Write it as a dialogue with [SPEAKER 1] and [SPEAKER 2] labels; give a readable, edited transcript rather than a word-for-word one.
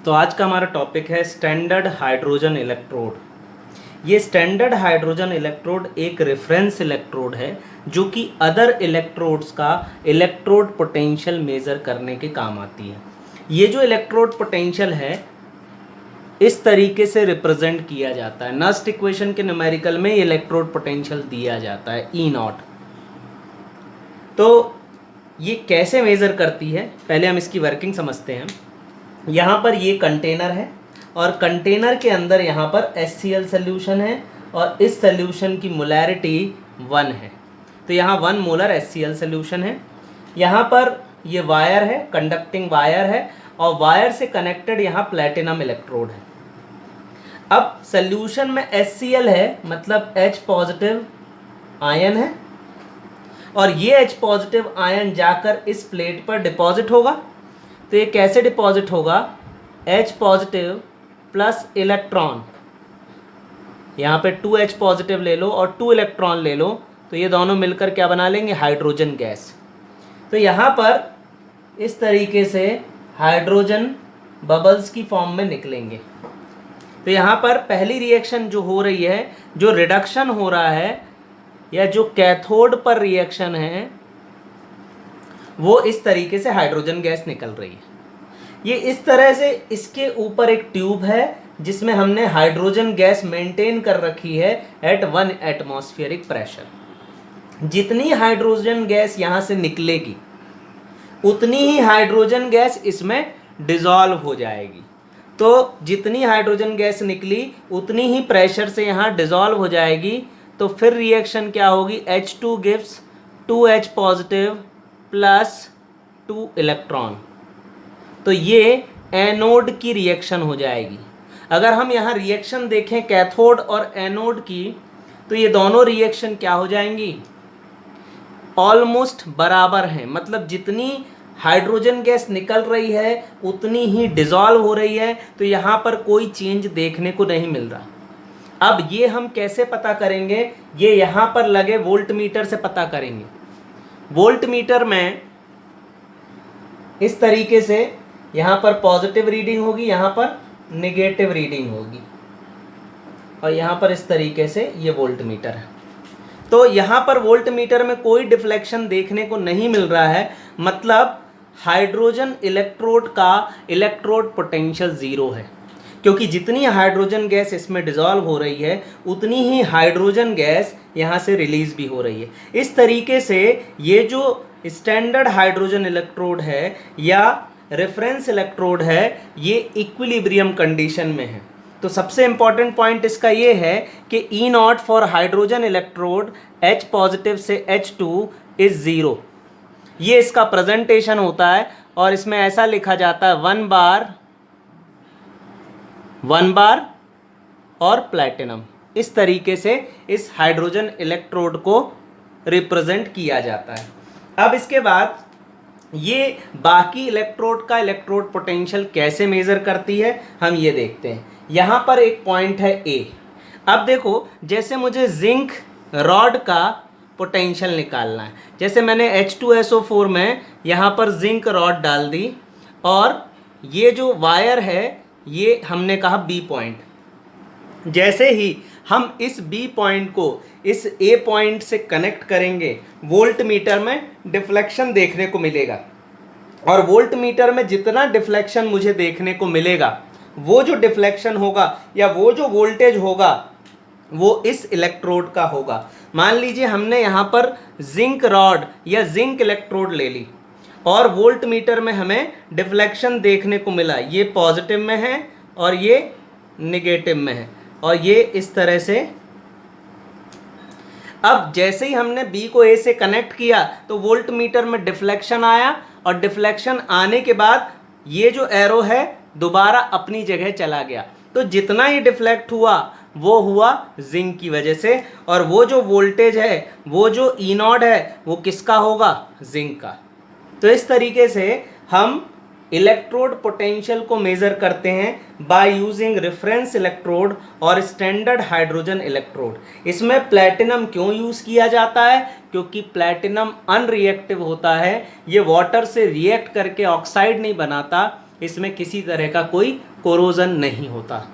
[SPEAKER 1] तो आज का हमारा टॉपिक है स्टैंडर्ड हाइड्रोजन इलेक्ट्रोड। ये स्टैंडर्ड हाइड्रोजन इलेक्ट्रोड एक रेफरेंस इलेक्ट्रोड है जो कि अदर इलेक्ट्रोड्स का इलेक्ट्रोड पोटेंशियल मेज़र करने के काम आती है। ये जो इलेक्ट्रोड पोटेंशियल है इस तरीके से रिप्रेजेंट किया जाता है। नस्ट इक्वेशन के न्यूमेरिकल में ये इलेक्ट्रोड पोटेंशियल दिया जाता है E0। तो ये कैसे मेज़र करती है, पहले हम इसकी वर्किंग समझते हैं। यहाँ पर ये कंटेनर है और कंटेनर के अंदर यहाँ पर HCl सोल्यूशन है और इस सोल्यूशन की मोलैरिटी 1 है। तो यहाँ 1 मोलर HCl सोल्यूशन है। यहाँ पर ये वायर है, कंडक्टिंग वायर है और वायर से कनेक्टेड यहाँ प्लेटिनम इलेक्ट्रोड है। अब सोल्यूशन में HCl है मतलब H पॉजिटिव आयन है और ये H पॉजिटिव आयन जाकर इस प्लेट पर डिपॉजिट होगा। तो ये कैसे डिपॉजिट होगा, H पॉजिटिव प्लस इलेक्ट्रॉन, यहाँ पे 2H पॉजिटिव ले लो और 2 इलेक्ट्रॉन ले लो तो ये दोनों मिलकर क्या बना लेंगे, हाइड्रोजन गैस। तो यहाँ पर इस तरीके से हाइड्रोजन बबल्स की फॉर्म में निकलेंगे। तो यहाँ पर पहली रिएक्शन जो हो रही है, जो रिडक्शन हो रहा है या जो कैथोड पर रिएक्शन है, वो इस तरीके से हाइड्रोजन गैस निकल रही है। ये इस तरह से, इसके ऊपर एक ट्यूब है जिसमें हमने हाइड्रोजन गैस मेंटेन कर रखी है एट 1 एटमॉस्फेरिक प्रेशर। जितनी हाइड्रोजन गैस यहाँ से निकलेगी उतनी ही हाइड्रोजन गैस इसमें डिसॉल्व हो जाएगी। तो जितनी हाइड्रोजन गैस निकली उतनी ही प्रेशर से यहाँ डिसॉल्व हो जाएगी। तो फिर रिएक्शन क्या होगी, H2 gives 2H positive plus 2 electron. तो ये एनोड की रिएक्शन हो जाएगी। अगर हम यहाँ रिएक्शन देखें कैथोड और एनोड की, तो ये दोनों रिएक्शन क्या हो जाएंगी, ऑलमोस्ट बराबर हैं। मतलब जितनी हाइड्रोजन गैस निकल रही है उतनी ही डिसॉल्व हो रही है। तो यहाँ पर कोई चेंज देखने को नहीं मिल रहा। अब ये हम कैसे पता करेंगे, ये यहाँ पर लगे वोल्ट मीटर से पता करेंगे। वोल्ट मीटर में इस तरीके से यहाँ पर पॉजिटिव रीडिंग होगी, यहाँ पर नेगेटिव रीडिंग होगी और यहाँ पर इस तरीके से ये वोल्ट मीटर है। तो यहाँ पर वोल्ट मीटर में कोई डिफ्लेक्शन देखने को नहीं मिल रहा है, मतलब हाइड्रोजन इलेक्ट्रोड का इलेक्ट्रोड पोटेंशियल 0 है। क्योंकि जितनी हाइड्रोजन गैस इसमें डिसॉल्व हो रही है उतनी ही हाइड्रोजन गैस यहाँ से रिलीज भी हो रही है। इस तरीके से ये जो स्टैंडर्ड हाइड्रोजन इलेक्ट्रोड है या रेफरेंस इलेक्ट्रोड है, ये इक्विलिब्रियम कंडीशन में है। तो सबसे इंपॉर्टेंट पॉइंट इसका ये है कि E0 for hydrogen electrode H positive से H2 इज 0। ये इसका प्रेजेंटेशन होता है और इसमें ऐसा लिखा जाता है 1 बार और प्लैटिनम। इस तरीके से इस हाइड्रोजन इलेक्ट्रोड को रिप्रेजेंट किया जाता है। अब इसके बाद ये बाकी इलेक्ट्रोड का इलेक्ट्रोड पोटेंशियल कैसे मेज़र करती है, हम ये देखते हैं। यहाँ पर एक पॉइंट है A। अब देखो, जैसे मुझे जिंक रॉड का पोटेंशियल निकालना है, जैसे मैंने H2SO4 में यहाँ पर जिंक रॉड डाल दी और ये जो वायर है ये हमने कहा B पॉइंट। जैसे ही हम इस B पॉइंट को इस A पॉइंट से कनेक्ट करेंगे, वोल्ट मीटर में डिफ्लेक्शन देखने को मिलेगा और वोल्ट मीटर में जितना डिफ्लेक्शन मुझे देखने को मिलेगा, वो जो डिफ्लेक्शन होगा या वो जो वोल्टेज होगा वो इस इलेक्ट्रोड का होगा। मान लीजिए हमने यहाँ पर जिंक रॉड या जिंक इलेक्ट्रोड ले ली और वोल्ट मीटर में हमें डिफ्लेक्शन देखने को मिला, ये पॉजिटिव में है और ये नेगेटिव में है और ये इस तरह से। अब जैसे ही हमने B को A से कनेक्ट किया तो वोल्ट मीटर में डिफ्लेक्शन आया और डिफ्लेक्शन आने के बाद ये जो एरो है दोबारा अपनी जगह चला गया। तो जितना ही डिफ्लेक्ट हुआ वो हुआ जिंक की वजह से और वो जो वोल्टेज है, वो जो E0 है, वो किसका होगा, जिंक का। तो इस तरीके से हम इलेक्ट्रोड पोटेंशियल को मेज़र करते हैं बाय यूजिंग रेफरेंस इलेक्ट्रोड और स्टैंडर्ड हाइड्रोजन इलेक्ट्रोड। इसमें प्लैटिनम क्यों यूज़ किया जाता है, क्योंकि प्लैटिनम अनरिएक्टिव होता है, ये वाटर से रिएक्ट करके ऑक्साइड नहीं बनाता, इसमें किसी तरह का कोई कोरोजन नहीं होता।